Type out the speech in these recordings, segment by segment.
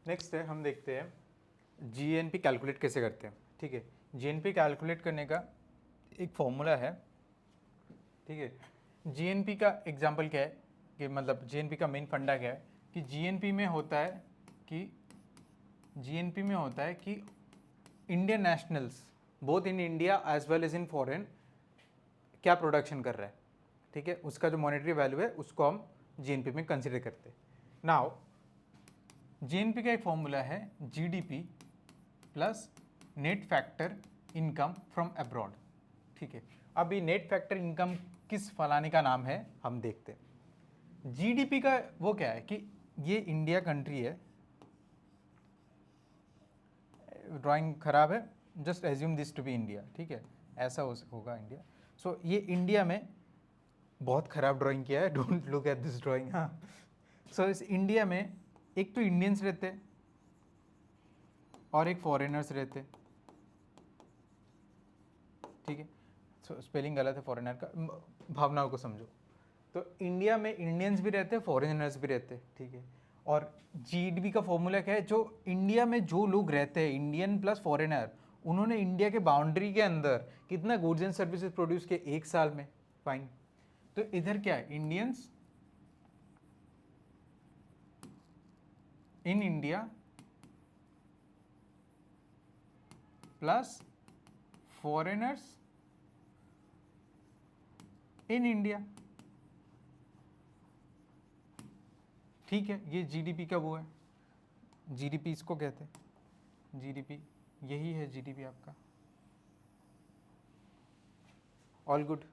Next है, हम देखते हैं जीएनपी कैलकुलेट कैसे करते हैं। ठीक है, जीएनपी कैलकुलेट करने का एक फॉर्मूला है। ठीक है, जीएनपी का एग्जांपल क्या है कि मतलब जीएनपी का मेन फंडा क्या है कि जीएनपी में होता है कि Indian nationals both in India as well as in foreign क्या प्रोडक्शन कर रहा है। ठीक है, उसका जो मॉनेटरी वैल्यू है उसको हम जीएनपी में कंसिडर करते हैं। नाउ जीएनपी का एक फॉर्मूला है GDP plus net factor income from abroad. ठीक है, अब ये नेट फैक्टर इनकम किस फलाने का नाम है हम देखते हैं। जीडीपी का वो क्या है कि ये इंडिया कंट्री है, ड्राइंग खराब है, just assume this to be India. ठीक है, ऐसा होगा इंडिया। सो ये इंडिया में बहुत खराब ड्राइंग किया है, don't look at this drawing. हाँ, सो इस इंडिया में एक तो इंडियंस रहते और एक फॉरेनर्स रहते। ठीक है, सो स्पेलिंग गलत है फॉरेनर का, भावनाओं को समझो। तो इंडिया में इंडियंस भी रहते हैं, फॉरेनर्स भी रहते हैं। ठीक है, और जीडीपी का फॉर्मूला क्या है, जो इंडिया में जो लोग रहते हैं इंडियन प्लस फॉरेनर, उन्होंने इंडिया के बाउंड्री के अंदर कितना गुड्स एंड सर्विसेज प्रोड्यूस किए एक साल में। फाइन, तो इधर क्या है, Indians in India plus foreigners in India. ठीक है, ये जीडीपी का वो है, जीडीपी इसको कहते हैं, जीडीपी यही है जीडीपी आपका। All good.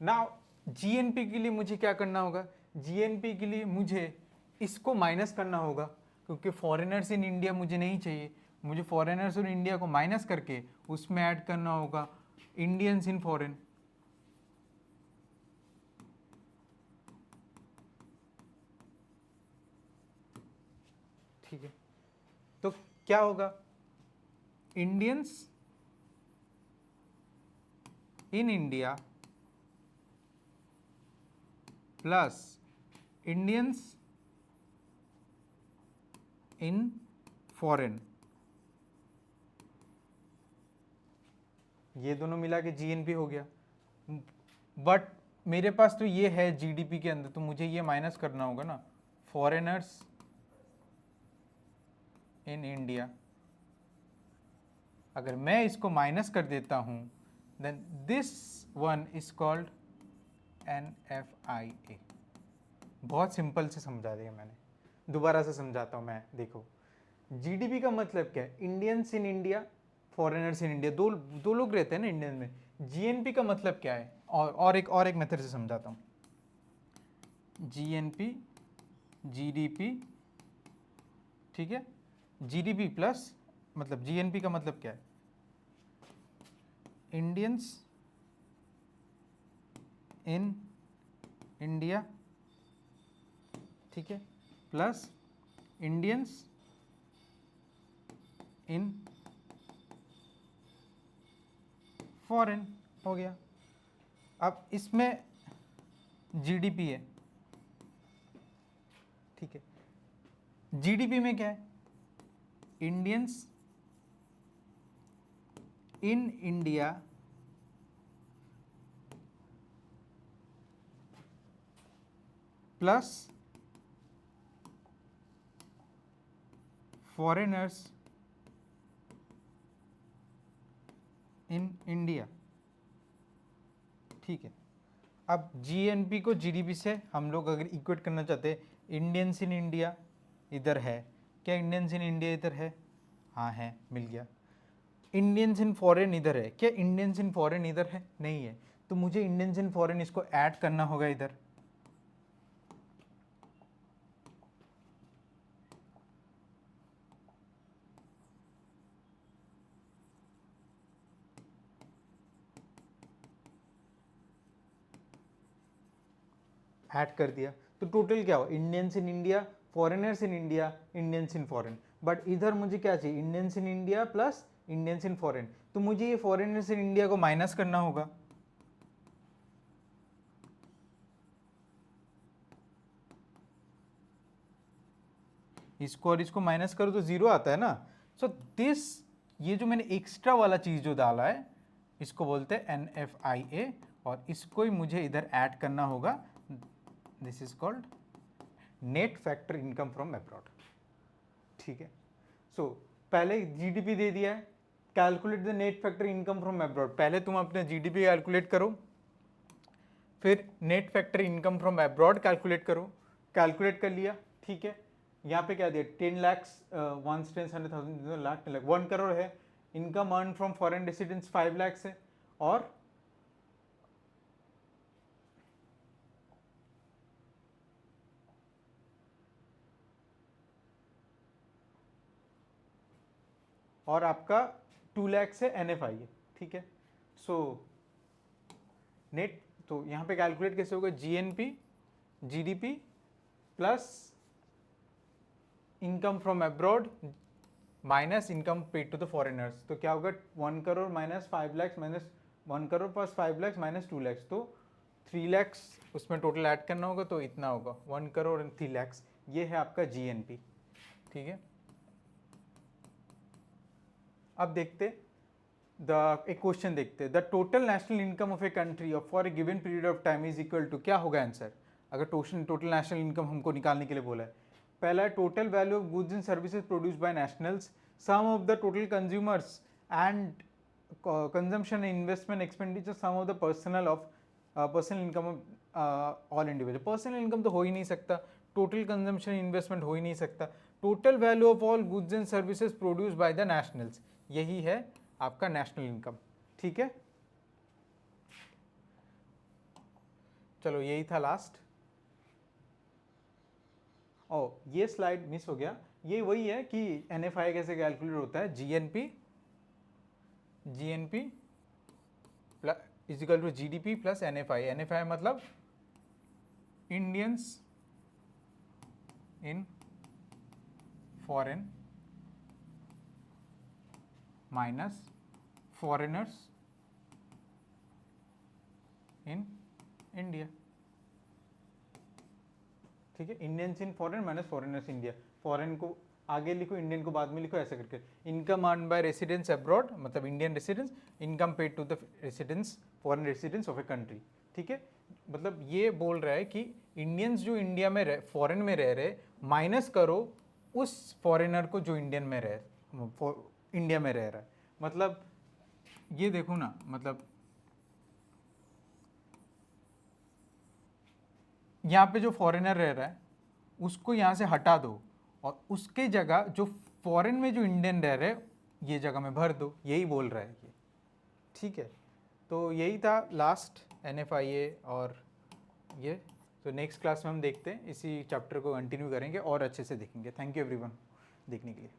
नाउ जीएनपी के लिए मुझे क्या करना होगा, जीएनपी के लिए मुझे इसको माइनस करना होगा, क्योंकि फॉरेनर्स इन इंडिया मुझे नहीं चाहिए। मुझे फॉरेनर्स इन इंडिया को माइनस करके उसमें ऐड करना होगा इंडियंस इन फॉरेन। ठीक है, तो क्या होगा, Indians in India plus Indians in foreign, ये दोनों मिला के जीएनपी हो गया। बट मेरे पास तो ये है जीडीपी के अंदर, तो मुझे ये माइनस करना होगा ना, फॉरेनर्स इन इंडिया। अगर मैं इसको माइनस कर देता हूं then this one is called NFIA। बहुत सिंपल से समझा दिया मैंने, दोबारा से समझाता हूं मैं। देखो, जीडीपी का मतलब क्या है, Indians in India, foreigners in India, दो दो लोग रहते हैं ना इंडियन में। जीएनपी का मतलब क्या है, और एक मेथड से समझाता हूं। जीएनपी जीडीपी, ठीक है, जीडीपी प्लस मतलब जीएनपी का मतलब क्या है, इंडियंस इन इंडिया, ठीक है, प्लस इंडियंस इन फॉरेन, हो गया। अब इसमें जीडीपी है, ठीक है, जीडीपी में क्या है, Indians in India plus foreigners in India. ठीक है, अब जीएनपी को जीडीपी से हम लोग अगर इक्वेट करना चाहते हैं, इंडियंस इन इंडिया इधर है, क्या इंडियंस इन इंडिया इधर है, हाँ है, मिल गया। इंडियंस इन फॉरेन इधर है, क्या इंडियंस इन फॉरेन इधर है, नहीं है, तो मुझे इंडियंस इन फॉरेन इसको ऐड करना होगा इधर। ऐड कर दिया, तो टोटल क्या हो, Indians in India, foreigners in India, Indians in foreign. But इधर मुझे क्या चाहिए, Indians in India plus Indians in foreign, तो मुझे ये फॉरेनर्स इन इंडिया को माइनस करना होगा। इसको और इसको माइनस करो तो 0 आता है ना। सो दिस, ये जो मैंने एक्स्ट्रा वाला चीज़ जो डाला है इसको बोलते हैं NFIA, और इसको ही मुझे इधर ऐड करना होगा। This is called net factor income from abroad. ठीक है, सो पहले जीडीपी दे दिया है, calculate the net factor income from abroad. पहले तुम अपने जीडीपी कैलकुलेट करो, फिर net factor income from abroad calculate करो। कैलकुलेट कर लिया, ठीक है। यहाँ पे क्या दिया, 10 lakhs, 1 10 100,000 लाख 10 लाख 1 करोड़ है। Income earn from foreign residents 5 lakhs है, और आपका 2 lakhs है NFIA। ठीक है, सो नेट, तो यहाँ पे कैलकुलेट कैसे होगा, GNP GDP plus income from abroad minus income paid to the foreigners. तो क्या होगा, 1 crore minus 5 lakhs minus 1 crore plus 5 lakhs minus 2 lakhs, तो 3 lakhs उसमें टोटल ऐड करना होगा, तो इतना होगा 1 करोड़ एंड 3 lakhs। ये है आपका GNP। ठीक है, अब देखते एक क्वेश्चन देखते हैं। The total national income of a country for a given period of time is equal to, क्या होगा आंसर अगर टोटल नेशनल इनकम हमको निकालने के लिए बोला है। पहला है total value of goods and services produce by nationals, sum of the total consumers and consumption and investment expenditure, sum of the personal income of all individual. Personal income तो हो ही नहीं सकता, टोटल कंजम्पशन इन्वेस्टमेंट हो ही नहीं सकता। Total value of all goods and services produce by the nationals, यही है आपका नेशनल इनकम। ठीक है, चलो यही था लास्ट। ओ ये स्लाइड मिस हो गया, ये वही है कि NFI कैसे कैलकुलेट होता है। GNP is equal to GDP plus NFI। NFI मतलब Indians in foreign minus foreigners in India. ठीक है, Indians in foreign minus foreigners India. Foreign को आगे लिखो, इंडियन को बाद में लिखो, ऐसा करके। Income earn by residents abroad मतलब Indian residents, income paid to the residents foreign residents of a country. ठीक है, मतलब ये बोल रहा है कि इंडियंस जो इंडिया में फॉरेन में रह रहे, माइनस करो उस फॉरेनर को जो इंडिया में रह रहा है। मतलब ये देखो ना, मतलब यहाँ पे जो फॉरेनर रह रहा है उसको यहाँ से हटा दो, और उसके जगह जो फॉरेन में जो इंडियन रह रहे ये जगह में भर दो, यही बोल रहा है ये। ठीक है, तो यही था लास्ट NFIA और ये। तो नेक्स्ट क्लास में हम देखते हैं, इसी चैप्टर को कंटिन्यू करेंगे और अच्छे से देखेंगे। थैंक यू एवरीवन देखने के लिए।